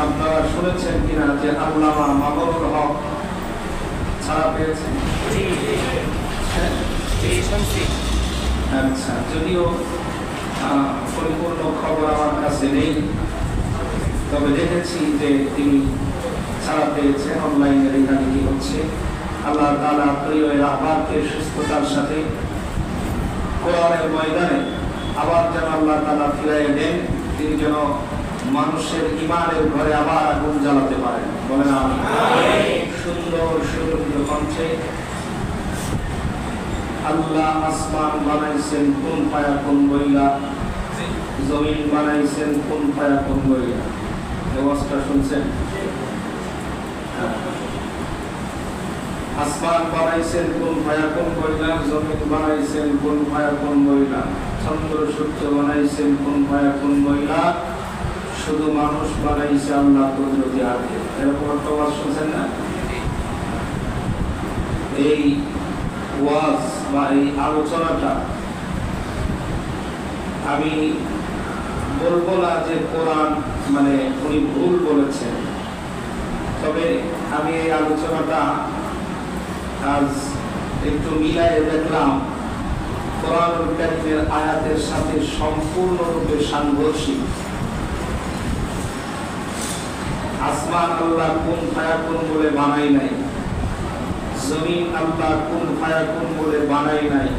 আপনারা শুনেছেন কিনা যে আল্লামা মামুনুল হক ছাড়া পেয়েছেন? আচ্ছা, যদিও পরিপূর্ণ খবর আমার কাছে নেই, তবে দেখেছি যে তিনি ছাড়া পেয়েছেন। অনলাইনে লেখালেখি হচ্ছে। আল্লাহ তাআলা প্রিয় রাহবারকে সুস্থতার সাথে কোরআনের ময়দানে আবার যেন আল্লাহ তাআলা ফিরাইয়ে দেন, তিনি যেন মানুষের ঈমানের ঘরে আবার আগুন জ্বালাতে পারেন। বলেন আমিন। সুন্দর সুরভিত কণ্ঠে আল্লাহ আসমান বানাইছেন কুন ফায়াকুন বইলা, জমিন বানাইছেন কুন ফায়াকুন বইলা। ব্যবস্থা শুনছেন? আসমান বানাইছেন কুন ফায়াকুন বইলা, জমিন বানাইছেন কুন ফায়াকুন বইলা, চন্দ্র সূর্য বানাইছেন কুন ফায়াকুন বইলা, শুধু মানুষ বানাইছে আল্লাহ কুদরতি হাতে। এরকম একটা ওয়াজ শুনছেন না? এই ওয়াজ বা এই আলোচনাটা আমি বলবো না যে কোরআন মানে উনি ভুল বলেছেন, তবে আমি এই আলোচনাটা আজ একটু মিলাই দেখলাম কোরআনুল কারীমের আয়াতের সাথে সম্পূর্ণরূপে সাংঘর্ষিক। আসমান আল্লাহ কুন ফায়াকুন বলে বানাই নাই, জমিন আল্লাহ কুন ফায়াকুন বলে বানাই নাই।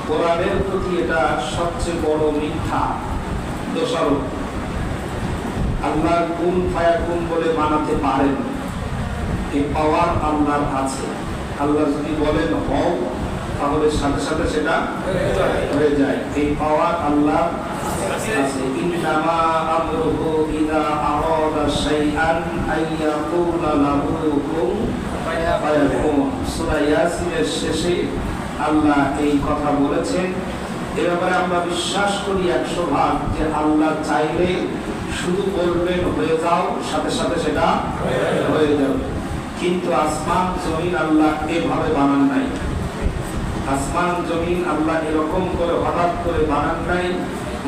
কোরআনের প্রতি এটা সবচেয়ে বড় মিথ্যা দোষারোপ। আল্লাহ কুন ফায়াকুন বলে বানাতে পারেন, এই পাওয়ার আল্লাহর আছে। আল্লাহ যদি বলেন হও, তাহলে সাথে সাথে সেটা হয়ে যায়। এই পাওয়ার আল্লাহ আছে। ইন্নামা আমরুহু ইযা আরাদা শাইআন আইয়াকুলা লাহু কুন ফায়াকুন। সূরা ইয়াসিনের শেষে আল্লাহ এই কথা বলেছেন। এ ব্যাপারে আমরা বিশ্বাস করি 100% যে আল্লাহ চাইলে শুধু বলবেন হয়ে যাও, সাথে সাথে সেটা হয়ে যাবে। কিন্তু আসমান জমিন আল্লাহ এভাবে বানান নাই। আসমান জমিন আল্লাহ এরকম করে হঠাৎ করে বানান নাই।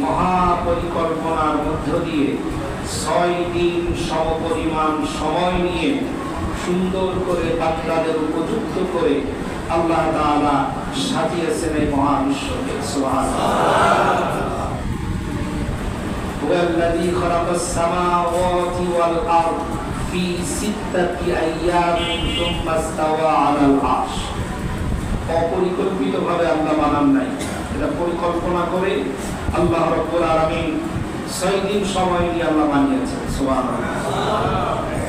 মহাপরিকল্পনার মধ্য দিয়ে 6 দিন সমপরিমাণ সময় নিয়ে সুন্দর করে বান্দাদের উপযুক্ত করে আল্লাহ তাআলা সাজিয়েছেন এই মহাবিশ্বকে। সুবহানাল্লাহ। হুয়াল্লাযী খালাকাস সামাওয়াতি ওয়াল আরদ ফি 6 আইয়ামিন সুম্মা ইসতাওয়া আলাল আরশ। অপরিকল্পিতভাবে আল্লাহ বানান নাই, এটা পরিকল্পনা করে আল্লাহ রাব্বুল আলামিন 6 দিন সময় নিয়ে আল্লাহ বানিয়েছেন। সুবহানাল্লাহ।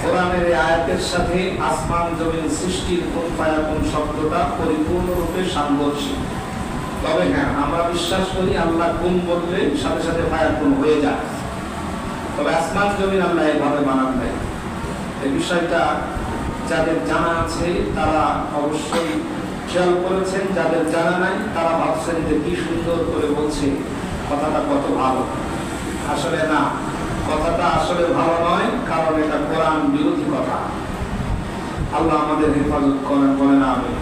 কোরআনের এই আয়াতের সাথে আসমান জমিন সৃষ্টির কুন ফায়াকুন শব্দটা পরিপূর্ণরূপে সাংঘর্ষিক। তবে হ্যাঁ, আমরা বিশ্বাস করি আল্লাহ কুন বললে সাথে সাথে ফায়াকুন হয়ে যায়। তবে আসমান জমিন আল্লাহ এভাবে বানান নাই। এই বিষয়টা যাদের জানা আছে তারা অবশ্যই খেয়াল করেছেন, যাদের জানা নাই তারা ভাবছেন যে কি সুন্দর করে বলছে, কথাটা কত ভালো। আসলে না, কথাটা আসলে ভালো নয়, কারণ এটা কোরআন বিরোধী কথা। আল্লাহ আমাদের হেফাজত করেন। বলেন আমিন।